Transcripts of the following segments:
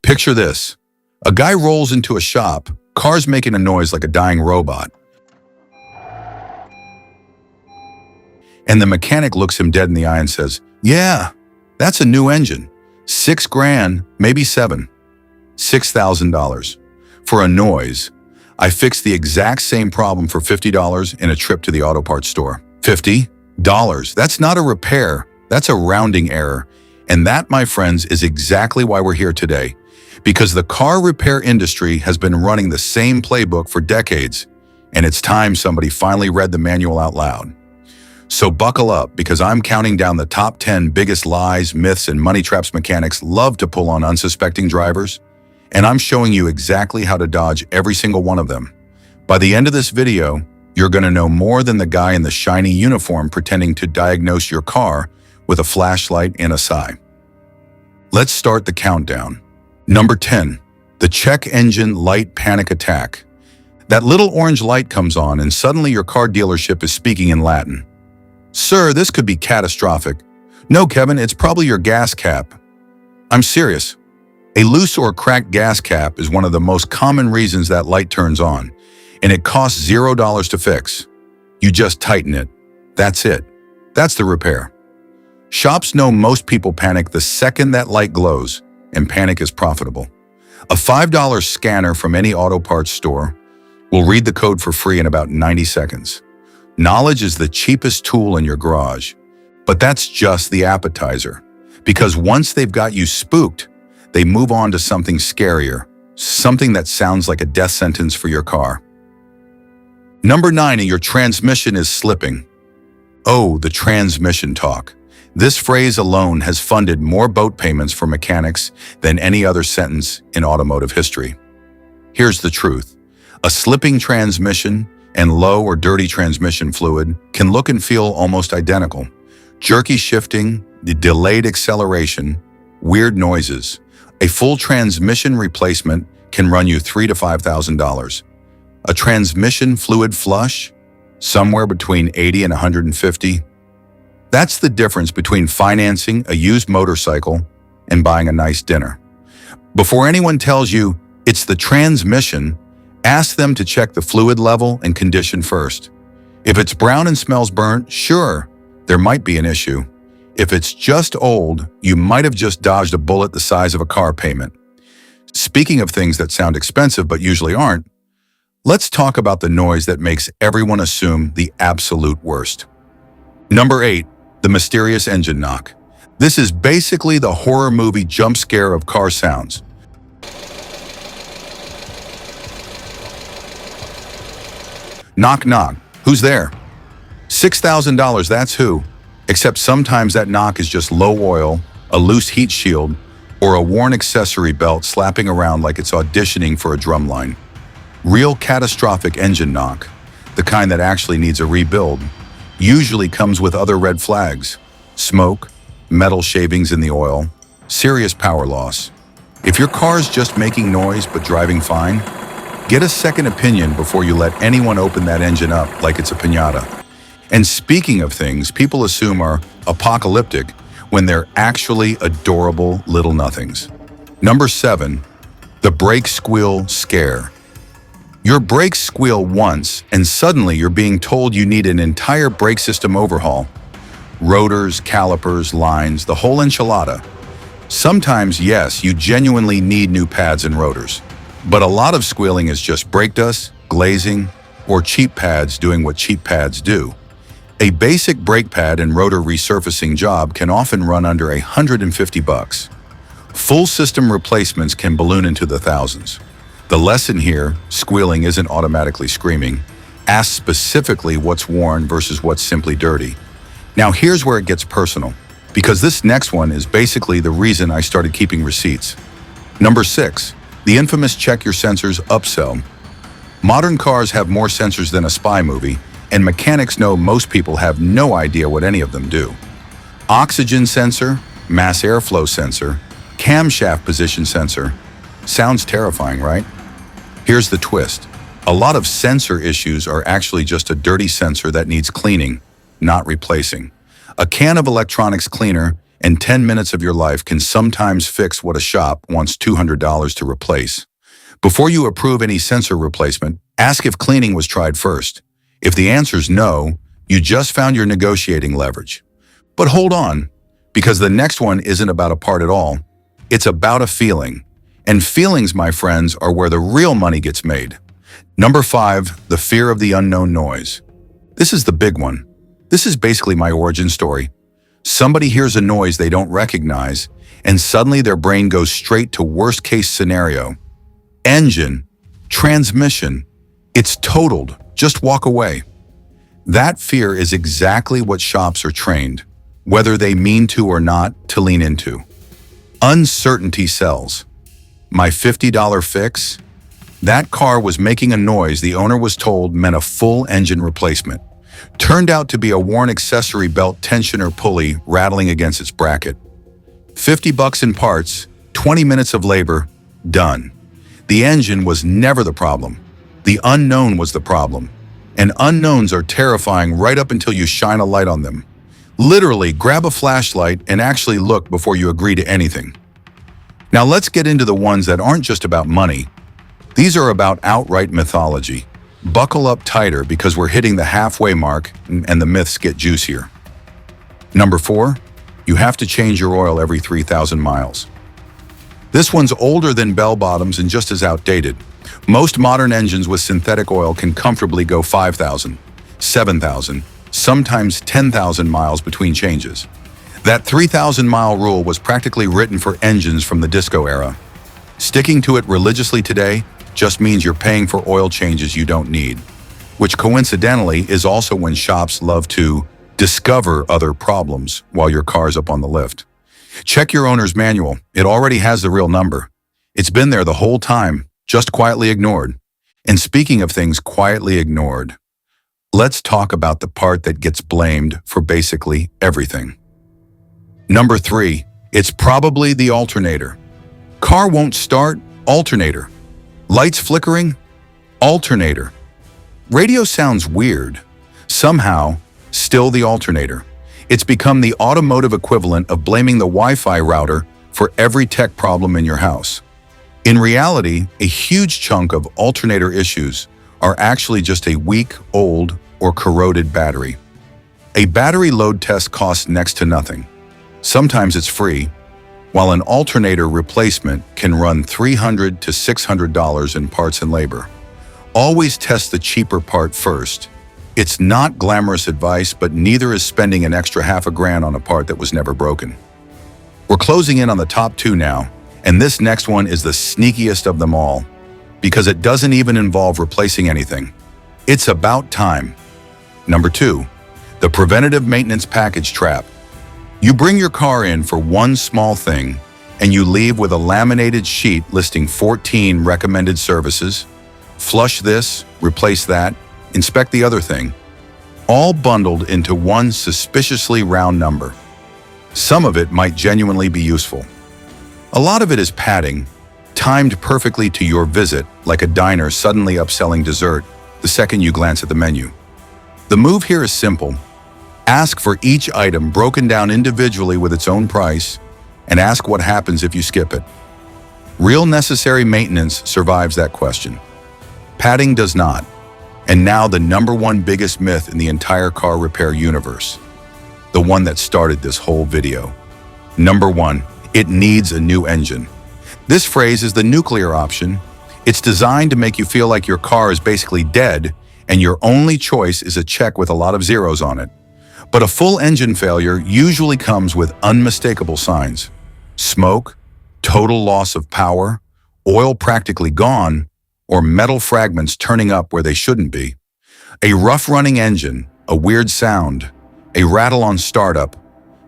Picture this. A guy rolls into a shop, car's making a noise like a dying robot. And the mechanic looks him dead in the eye and says, "Yeah, that's a new engine. 6 grand, maybe 7. $6,000. For a noise. I fixed the exact same problem for $50 in a trip to the auto parts store." $50? That's not a repair, that's a rounding error. And that, my friends, is exactly why we're here today. Because the car repair industry has been running the same playbook for decades, and it's time somebody finally read the manual out loud. So buckle up, because I'm counting down the top 10 biggest lies, myths, and money traps mechanics love to pull on unsuspecting drivers, and I'm showing you exactly how to dodge every single one of them. By the end of this video, you're going to know more than the guy in the shiny uniform pretending to diagnose your car with a flashlight and a sigh. Let's start the countdown. Number 10, the check engine light panic attack. That little orange light comes on and suddenly your car dealership is speaking in Latin. "Sir, this could be catastrophic." "No, Kevin, it's probably your gas cap." "I'm serious." A loose or cracked gas cap is one of the most common reasons that light turns on, and it costs $0 to fix. You just tighten it. That's it. That's the repair. Shops know most people panic the second that light glows, and panic is profitable. A $5 scanner from any auto parts store will read the code for free in about 90 seconds. Knowledge is the cheapest tool in your garage, but that's just the appetizer. Because once they've got you spooked, they move on to something scarier, something that sounds like a death sentence for your car. Number 9, your transmission is slipping. Oh, the transmission talk. This phrase alone has funded more boat payments for mechanics than any other sentence in automotive history. Here's the truth. A slipping transmission and low or dirty transmission fluid can look and feel almost identical. Jerky shifting, the delayed acceleration, weird noises. A full transmission replacement can run you $3,000 to $5,000. A transmission fluid flush? Somewhere between $80 and $150. That's the difference between financing a used motorcycle and buying a nice dinner. Before anyone tells you it's the transmission, ask them to check the fluid level and condition first. If it's brown and smells burnt, sure, there might be an issue. If it's just old, you might have just dodged a bullet the size of a car payment. Speaking of things that sound expensive but usually aren't, let's talk about the noise that makes everyone assume the absolute worst. Number 8, the mysterious engine knock. This is basically the horror movie jump scare of car sounds. Knock, knock. Who's there? $6,000, that's who. Except sometimes that knock is just low oil, a loose heat shield, or a worn accessory belt slapping around like it's auditioning for a drumline. Real catastrophic engine knock, the kind that actually needs a rebuild, usually comes with other red flags: smoke, metal shavings in the oil, serious power loss. If your car's just making noise but driving fine, get a second opinion before you let anyone open that engine up like it's a piñata. And speaking of things people assume are apocalyptic when they're actually adorable little nothings. Number 7, the brake squeal scare. Your brakes squeal once, and suddenly you're being told you need an entire brake system overhaul. Rotors, calipers, lines, the whole enchilada. Sometimes, yes, you genuinely need new pads and rotors. But a lot of squealing is just brake dust, glazing, or cheap pads doing what cheap pads do. A basic brake pad and rotor resurfacing job can often run under $150. Full system replacements can balloon into the thousands. The lesson here, squealing isn't automatically screaming. Ask specifically what's worn versus what's simply dirty. Now here's where it gets personal, because this next one is basically the reason I started keeping receipts. Number 6, the infamous check your sensors upsell. Modern cars have more sensors than a spy movie, and mechanics know most people have no idea what any of them do. Oxygen sensor, mass airflow sensor, camshaft position sensor. Sounds terrifying, right? Here's the twist. A lot of sensor issues are actually just a dirty sensor that needs cleaning, not replacing. A can of electronics cleaner and 10 minutes of your life can sometimes fix what a shop wants $200 to replace. Before you approve any sensor replacement, ask if cleaning was tried first. If the answer's no, you just found your negotiating leverage. But hold on, because the next one isn't about a part at all. It's about a feeling. And feelings, my friends, are where the real money gets made. Number 5, the fear of the unknown noise. This is the big one. This is basically my origin story. Somebody hears a noise they don't recognize, and suddenly their brain goes straight to worst-case scenario. Engine, transmission, it's totaled, just walk away. That fear is exactly what shops are trained, whether they mean to or not, to lean into. Uncertainty sells. My $50 fix? That car was making a noise the owner was told meant a full engine replacement. Turned out to be a worn accessory belt tensioner pulley rattling against its bracket. $50 in parts, 20 minutes of labor, done. The engine was never the problem. The unknown was the problem. And unknowns are terrifying right up until you shine a light on them. Literally, grab a flashlight and actually look before you agree to anything. Now let's get into the ones that aren't just about money. These are about outright mythology. Buckle up tighter because we're hitting the halfway mark and the myths get juicier. Number 4, you have to change your oil every 3,000 miles. This one's older than bell-bottoms and just as outdated. Most modern engines with synthetic oil can comfortably go 5,000, 7,000, sometimes 10,000 miles between changes. That 3,000-mile rule was practically written for engines from the disco era. Sticking to it religiously today just means you're paying for oil changes you don't need, which coincidentally is also when shops love to discover other problems while your car's up on the lift. Check your owner's manual. It already has the real number. It's been there the whole time, just quietly ignored. And speaking of things quietly ignored, let's talk about the part that gets blamed for basically everything. Number 3, it's probably the alternator. Car won't start, alternator. Lights flickering, alternator. Radio sounds weird. Somehow, still the alternator. It's become the automotive equivalent of blaming the Wi-Fi router for every tech problem in your house. In reality, a huge chunk of alternator issues are actually just a weak, old, or corroded battery. A battery load test costs next to nothing. Sometimes it's free, while an alternator replacement can run $300 to $600 in parts and labor. Always test the cheaper part first. It's not glamorous advice, but neither is spending an extra $1,000 on a part that was never broken. We're closing in on the top 2 now, and this next one is the sneakiest of them all, because it doesn't even involve replacing anything. It's about time. Number 2, the preventative maintenance package trap. You bring your car in for one small thing, and you leave with a laminated sheet listing 14 recommended services. Flush this, replace that, inspect the other thing, all bundled into one suspiciously round number. Some of it might genuinely be useful. A lot of it is padding, timed perfectly to your visit, like a diner suddenly upselling dessert the second you glance at the menu. The move here is simple. Ask for each item broken down individually with its own price, and ask what happens if you skip it. Real necessary maintenance survives that question. Padding does not. And now the number 1 biggest myth in the entire car repair universe. The one that started this whole video. Number 1, it needs a new engine. This phrase is the nuclear option. It's designed to make you feel like your car is basically dead and your only choice is a check with a lot of zeros on it. But a full engine failure usually comes with unmistakable signs. Smoke, total loss of power, oil practically gone, or metal fragments turning up where they shouldn't be. A rough-running engine, a weird sound, a rattle on startup.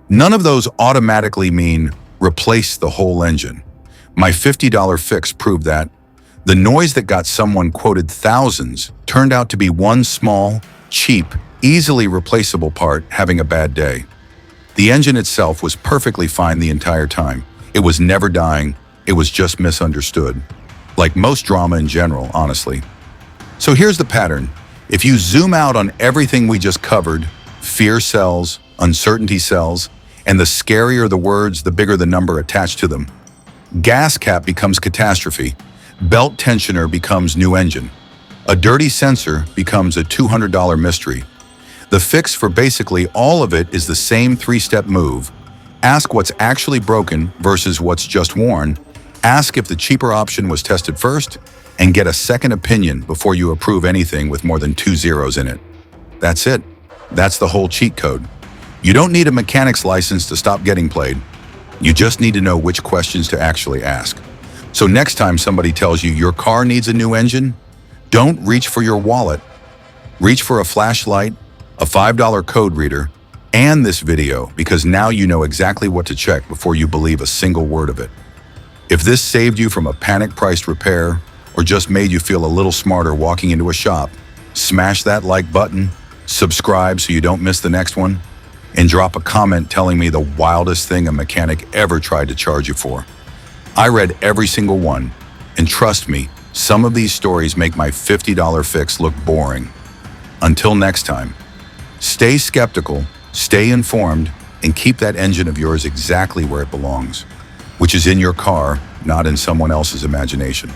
None of those automatically mean replace the whole engine. My $50 fix proved that. The noise that got someone quoted thousands turned out to be one small, cheap, easily replaceable part having a bad day. The engine itself was perfectly fine the entire time. It was never dying, it was just misunderstood. Like most drama in general, honestly. So here's the pattern. If you zoom out on everything we just covered, fear sells, uncertainty sells, And the scarier the words, the bigger the number attached to them. Gas cap becomes catastrophe. Belt tensioner becomes new engine. A dirty sensor becomes a $200 mystery. The fix for basically all of it is the same three-step move. Ask what's actually broken versus what's just worn. Ask if the cheaper option was tested first, and get a second opinion before you approve anything with more than 2 zeros in it. That's it. That's the whole cheat code. You don't need a mechanic's license to stop getting played. You just need to know which questions to actually ask. So next time somebody tells you your car needs a new engine, don't reach for your wallet. Reach for a flashlight, a $5 code reader, and this video, because now you know exactly what to check before you believe a single word of it. If this saved you from a panic-priced repair or just made you feel a little smarter walking into a shop, smash that like button, subscribe so you don't miss the next one, and drop a comment telling me the wildest thing a mechanic ever tried to charge you for. I read every single one, and trust me, some of these stories make my $50 fix look boring. Until next time, stay skeptical, stay informed, and keep that engine of yours exactly where it belongs, which is in your car, not in someone else's imagination.